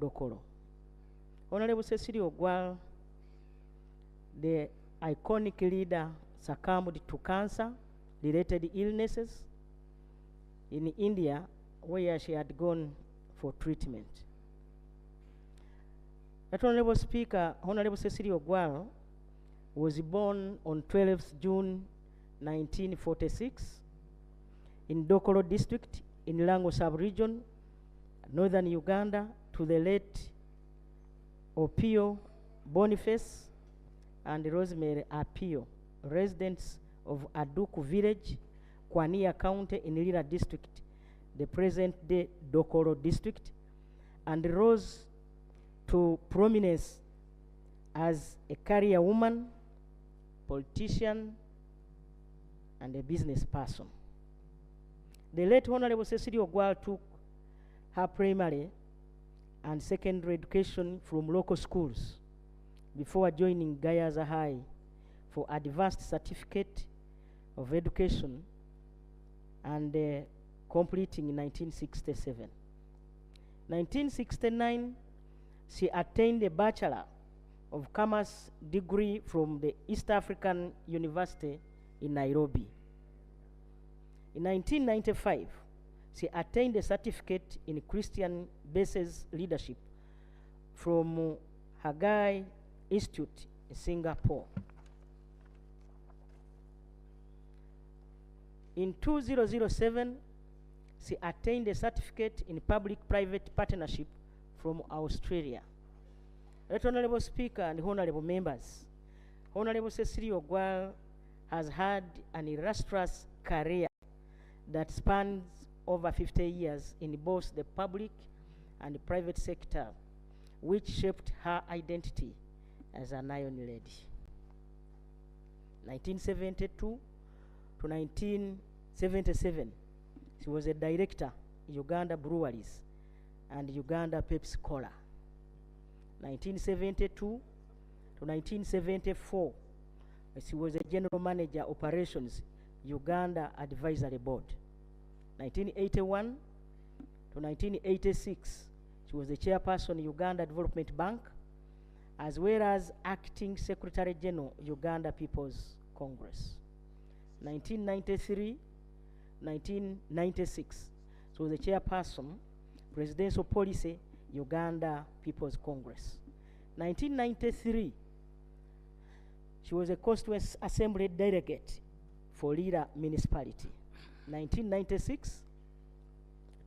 Dokoro. Honorable Cecilia Ogwaal, the iconic leader, succumbed to cancer-related illnesses in India, where she had gone for treatment. That Honorable Speaker, Honorable Cecilia Ogwaal was born on 12th June 1946 in Dokoro district in Lango sub-region, northern Uganda, to the late Opio Boniface and Rosemary Apio, residents of Aduku village, Kwania County in Lira district, the present-day Dokoro district, and rose to prominence as a career woman, politician, and a business person. The late Honorable Cecilia Ogwaal took her primary and secondary education from local schools before joining Gayaza High for advanced certificate of education and completing in 1967. 1969, she attained a Bachelor of Commerce degree from the East African University in Nairobi. In 1995, she attained a certificate in Christian Basis Leadership from Hagai Institute in Singapore. In 2007, she attained a certificate in Public-Private Partnership from Australia. Right Honorable Speaker and Honorable Members, Honorable Cecilia Ogwaal has had an illustrious career that spans over 50 years in both the public and the private sector, which shaped her identity as an iron lady. 1972 to 1977, she was a director in Uganda Breweries and Uganda Pepsi Cola. 1972 to 1974, she was a general manager operations, Uganda Advisory Board. 1981 to 1986, she was the chairperson, Uganda Development Bank, as well as acting Secretary General, Uganda People's Congress. 1993, 1996, she was the chairperson, Presidential Policy, Uganda People's Congress. 1993, she was a Constituent Assembly delegate for Lira Municipality. 1996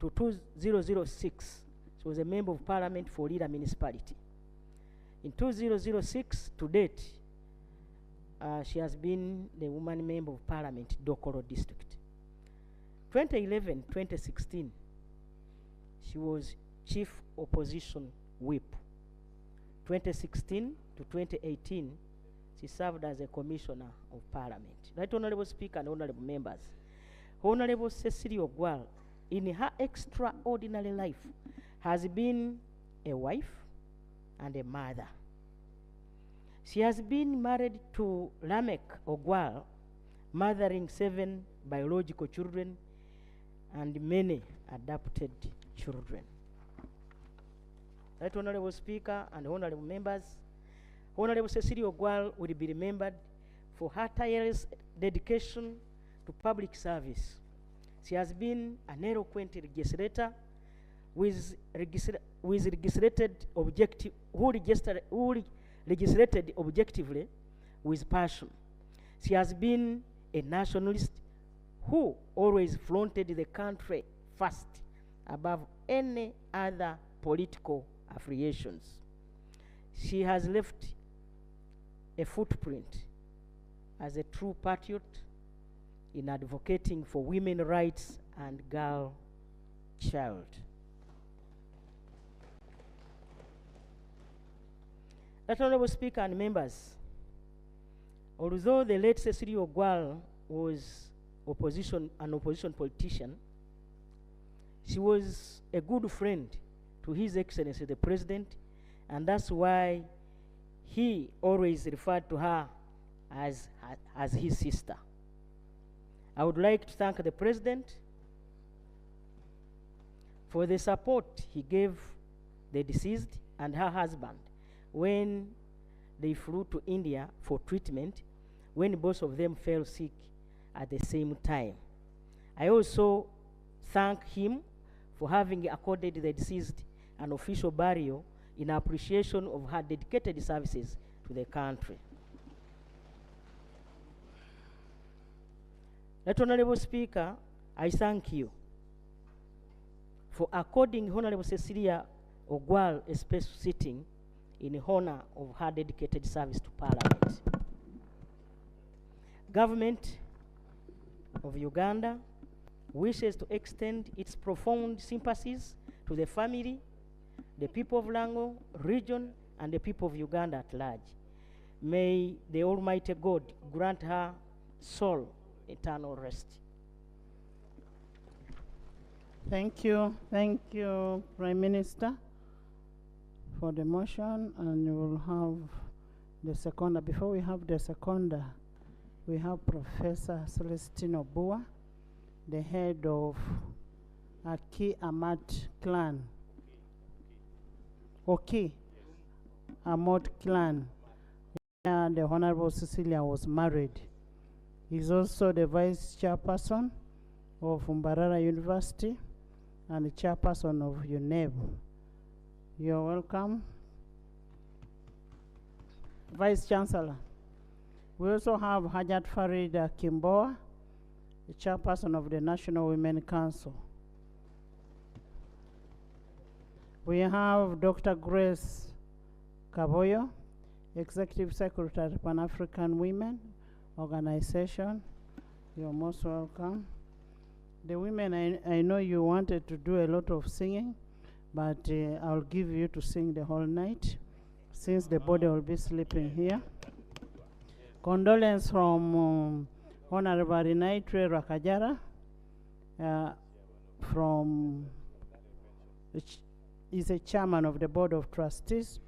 to 2006, she was a member of Parliament for Lira Municipality. In 2006 to date, she has been the woman member of Parliament, Dokoro District. 2011-2016, she was Chief Opposition Whip. 2016 to 2018, she served as a Commissioner of Parliament. Right Honorable Speaker and Honorable Members, Honorable Cecilia Ogwaal, in her extraordinary life, has been a wife and a mother. She has been married to Lamek Ogwaal, mothering 7 biological children and many adopted children. Right Honorable Speaker and Honorable Members, Honorable Cecilia Ogwaal will be remembered for her tireless dedication to public service. She has been an eloquent legislator who legislated objectively with passion. She has been a nationalist who always flaunted the country first above any other political affiliations. She has left a footprint as a true patriot in advocating for women's rights and girl child. That Honorable Speaker and members, although the late Cecilia Ogwaal was an opposition politician, she was a good friend to His Excellency the President, and that's why he always referred to her as his sister. I would like to thank the President for the support he gave the deceased and her husband when they flew to India for treatment, when both of them fell sick at the same time. I also thank him for having accorded the deceased an official burial in appreciation of her dedicated services to the country. Right Honorable Speaker, I thank you for according Honorable Cecilia Ogwaal a special sitting in honor of her dedicated service to Parliament. Government of Uganda wishes to extend its profound sympathies to the family, the people of Lango region, and the people of Uganda at large. May the Almighty God grant her soul eternal rest. Thank you, Prime Minister, for the motion, and you will have the seconder. Before we have the seconder, we have Professor Celestino Bua, the head of Aki Amat clan. Okay, Amat clan, where the Honorable Cecilia was married. He's also the vice chairperson of Mbarara University and the chairperson of UNEB. You're welcome. Vice Chancellor. We also have Hajat Farida Kimboa, the chairperson of the National Women Council. We have Dr. Grace Kaboyo, Executive Secretary, Pan-African Women Organization. You're most welcome. The women, I know you wanted to do a lot of singing, but I'll give you to sing the whole night, since the body will be sleeping here. Condolence from Honorable Rinaitre Rakajara, is a chairman of the Board of Trustees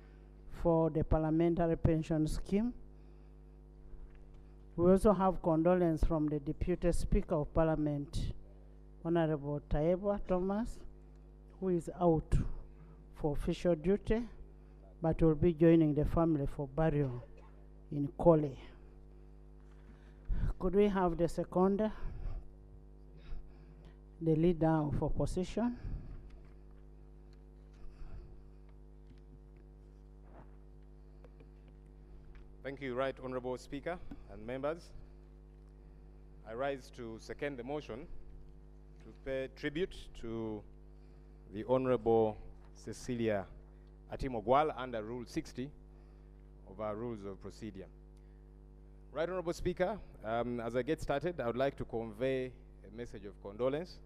for the Parliamentary Pension Scheme. We also have condolence from the Deputy Speaker of Parliament, Honorable Taebwa Thomas, who is out for official duty, but will be joining the family for burial in Kole. Could we have the seconder, the leader of opposition? Thank you, Right Honorable Speaker and members. I rise to second the motion to pay tribute to the Honorable Cecilia Ogwaal under Rule 60 of our Rules of Procedure. Right Honorable Speaker, as I get started, I would like to convey a message of condolence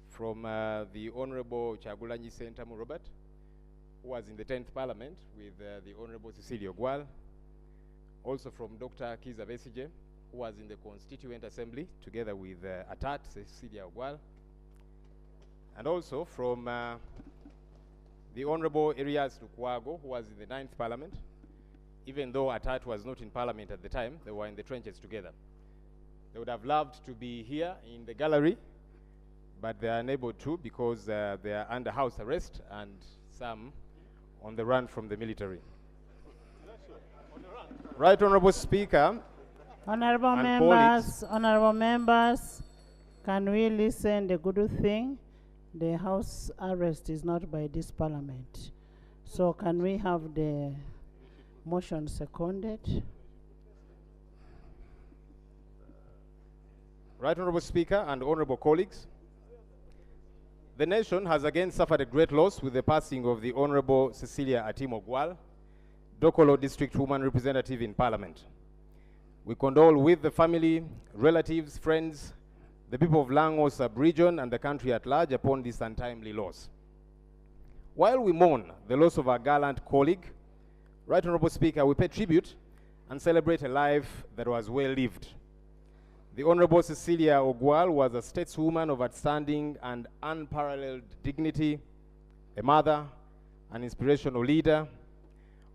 from the Honorable Chagulanyi Sentamu Robert, who was in the 10th Parliament with the Honorable Cecilia Ogwaal. Also from Dr. Kiza Besije, who was in the Constituent Assembly together with Atat Cecilia Ogwaal. And also from the Honorable Erias Lukwago, who was in the 9th Parliament. Even though Atat was not in Parliament at the time, they were in the trenches together. They would have loved to be here in the gallery, but they are unable to because they are under house arrest and some on the run from the military. Right Honorable Speaker. Honorable members, can we listen the good thing? The house arrest is not by this Parliament. So can we have the motion seconded? Right Honorable Speaker and honorable colleagues, the nation has again suffered a great loss with the passing of the Honorable Cecilia Ogwaal, Dokolo District Woman Representative in Parliament. We condole with the family, relatives, friends, the people of Lango sub-region and the country at large upon this untimely loss. While we mourn the loss of our gallant colleague, Right Honorable Speaker, we pay tribute and celebrate a life that was well lived. The Honorable Cecilia Ogwaal was a stateswoman of outstanding and unparalleled dignity, a mother, an inspirational leader,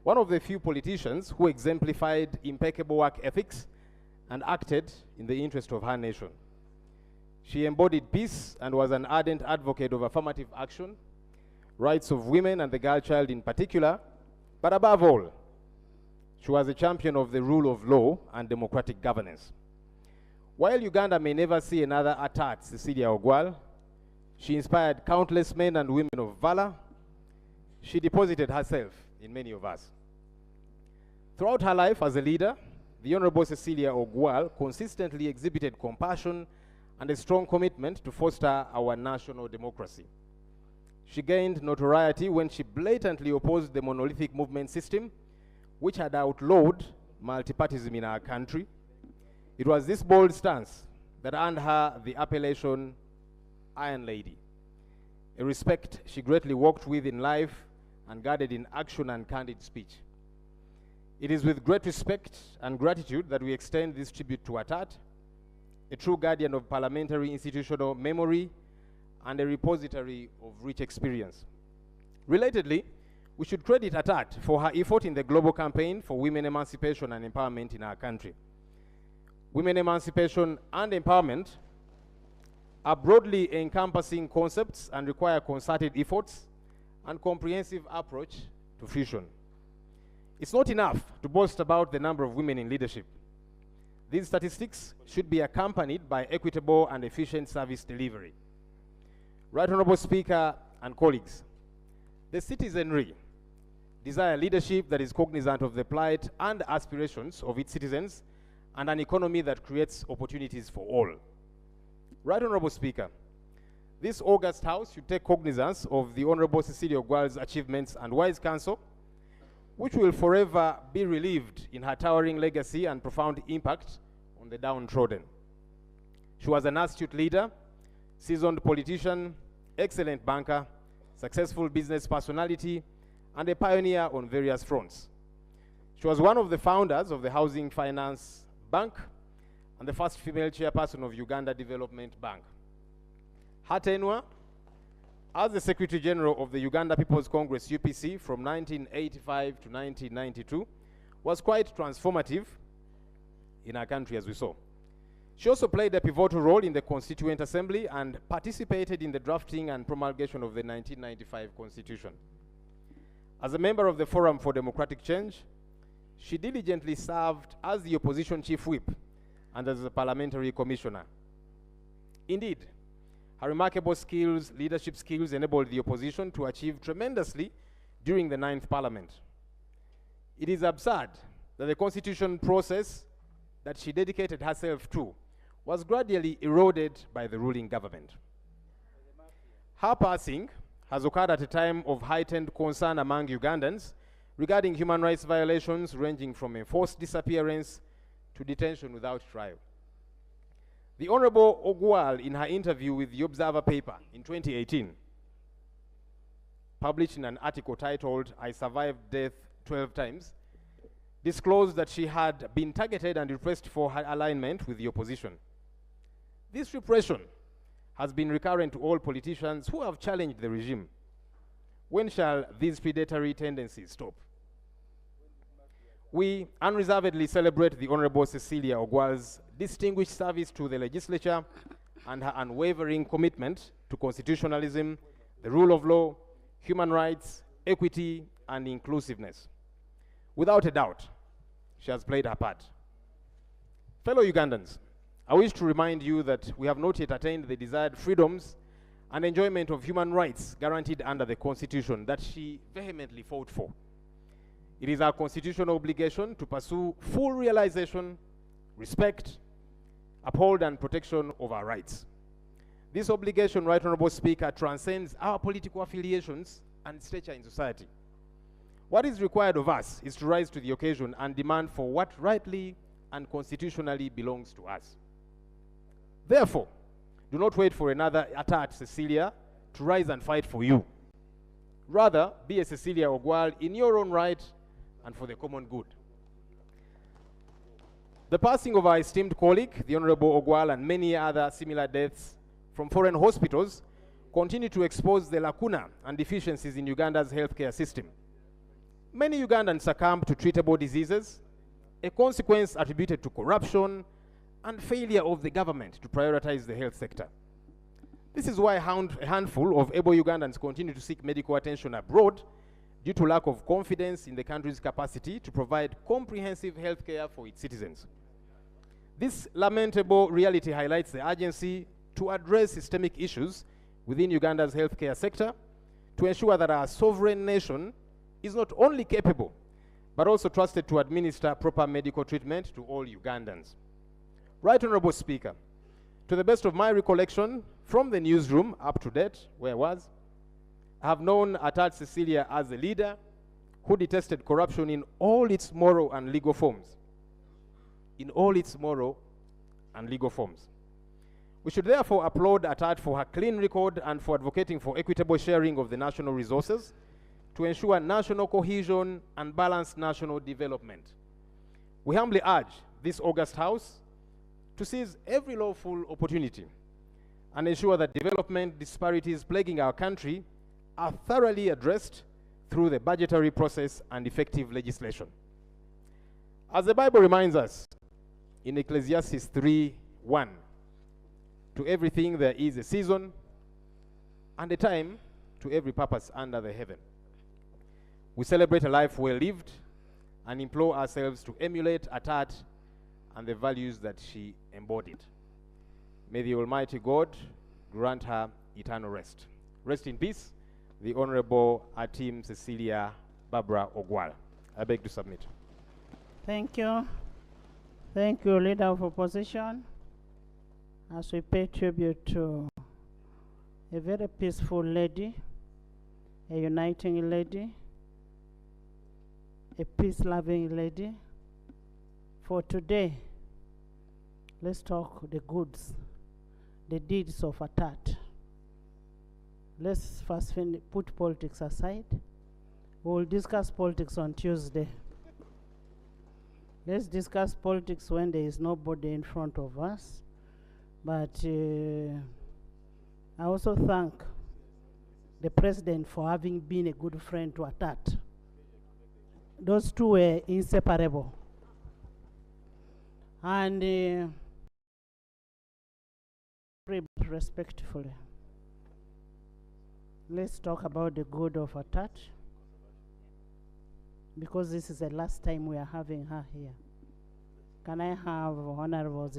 one of the few politicians who exemplified impeccable work ethics and acted in the interest of her nation. She embodied peace and was an ardent advocate of affirmative action, rights of women and the girl child in particular, but above all, she was a champion of the rule of law and democratic governance. While Uganda may never see another attack, Cecilia Ogwaal, she inspired countless men and women of valor. She deposited herself in many of us. Throughout her life as a leader, the Honorable Cecilia Ogwaal consistently exhibited compassion and a strong commitment to foster our national democracy. She gained notoriety when she blatantly opposed the monolithic movement system, which had outlawed multipartyism in our country. It was this bold stance that earned her the appellation Iron Lady, a respect she greatly worked with in life and guarded in action and candid speech. It is with great respect and gratitude that we extend this tribute to Atat, a true guardian of parliamentary institutional memory and a repository of rich experience. Relatedly, we should credit Atat for her effort in the global campaign for women emancipation and empowerment in our country. Women emancipation and empowerment are broadly encompassing concepts and require concerted efforts and comprehensive approach to fruition. It's not enough to boast about the number of women in leadership. These statistics should be accompanied by equitable and efficient service delivery. Right Honorable Speaker and colleagues, the citizenry desire leadership that is cognizant of the plight and aspirations of its citizens and an economy that creates opportunities for all. Right Honorable Speaker, this august House should take cognizance of the Honorable Cecilia Ogwaal's achievements and wise counsel, which will forever be relieved in her towering legacy and profound impact on the downtrodden. She was an astute leader, seasoned politician, excellent banker, successful business personality, and a pioneer on various fronts. She was one of the founders of the Housing Finance Bank and the first female chairperson of Uganda Development Bank. Her tenure as the Secretary General of the Uganda People's Congress UPC from 1985 to 1992 was quite transformative in our country, as we saw. She also played a pivotal role in the Constituent Assembly and participated in the drafting and promulgation of the 1995 Constitution. As a member of the Forum for Democratic Change, she diligently served as the Opposition Chief Whip and as a Parliamentary Commissioner. Indeed, her remarkable skills, leadership skills, enabled the opposition to achieve tremendously during the 9th Parliament. It is absurd that the constitution process that she dedicated herself to was gradually eroded by the ruling government. Her passing has occurred at a time of heightened concern among Ugandans regarding human rights violations ranging from enforced disappearance to detention without trial. The Honorable Ogwaal, in her interview with the Observer paper in 2018, published in an article titled, "I Survived Death 12 Times, disclosed that she had been targeted and repressed for her alignment with the opposition. This repression has been recurrent to all politicians who have challenged the regime. When shall these predatory tendencies stop? We unreservedly celebrate the Honorable Cecilia Ogwaal's distinguished service to the legislature and her unwavering commitment to constitutionalism, the rule of law, human rights, equity, and inclusiveness. Without a doubt, she has played her part. Fellow Ugandans, I wish to remind you that we have not yet attained the desired freedoms and enjoyment of human rights guaranteed under the Constitution that she vehemently fought for. It is our constitutional obligation to pursue full realization, respect, uphold, and protection of our rights. This obligation, Right Honorable Speaker, transcends our political affiliations and stature in society. What is required of us is to rise to the occasion and demand for what rightly and constitutionally belongs to us. Therefore, do not wait for another attack, Cecilia, to rise and fight for you. Rather, be a Cecilia Ogwaal in your own right and for the common good. The passing of our esteemed colleague, the Honorable Ogwaal, and many other similar deaths from foreign hospitals continue to expose the lacuna and deficiencies in Uganda's healthcare system. Many Ugandans succumb to treatable diseases, a consequence attributed to corruption and failure of the government to prioritize the health sector. This is why a handful of able Ugandans continue to seek medical attention abroad due to lack of confidence in the country's capacity to provide comprehensive health care for its citizens. This lamentable reality highlights the urgency to address systemic issues within Uganda's healthcare sector to ensure that our sovereign nation is not only capable, but also trusted to administer proper medical treatment to all Ugandans. Right Honorable Speaker, to the best of my recollection, from the newsroom up to date, where I was, I have known Atad Cecilia as a leader who detested corruption in all its moral and legal forms. In all its moral and legal forms. We should therefore applaud Atad for her clean record and for advocating for equitable sharing of the national resources to ensure national cohesion and balanced national development. We humbly urge this august House to seize every lawful opportunity and ensure that development disparities plaguing our country are thoroughly addressed through the budgetary process and effective legislation. As the Bible reminds us in Ecclesiastes 3:1, to everything there is a season and a time to every purpose under the heaven. We celebrate a life well lived and implore ourselves to emulate Atad and the values that she embodied. May the Almighty God grant her eternal rest. Rest in peace, the Honorable Atim Cecilia Barbara Ogwaal. I beg to submit. Thank you. Thank you, Leader of Opposition. As we pay tribute to a very peaceful lady, a uniting lady, a peace-loving lady. For today, let's talk the goods, the deeds of Atad. Let's first put politics aside. We'll discuss politics on Tuesday. Let's discuss politics when there is nobody in front of us. But I also thank the President for having been a good friend to Atad. Those two were inseparable. And respectfully, let's talk about the good of Atad, because this is the last time we are having her here. Can I have Honorable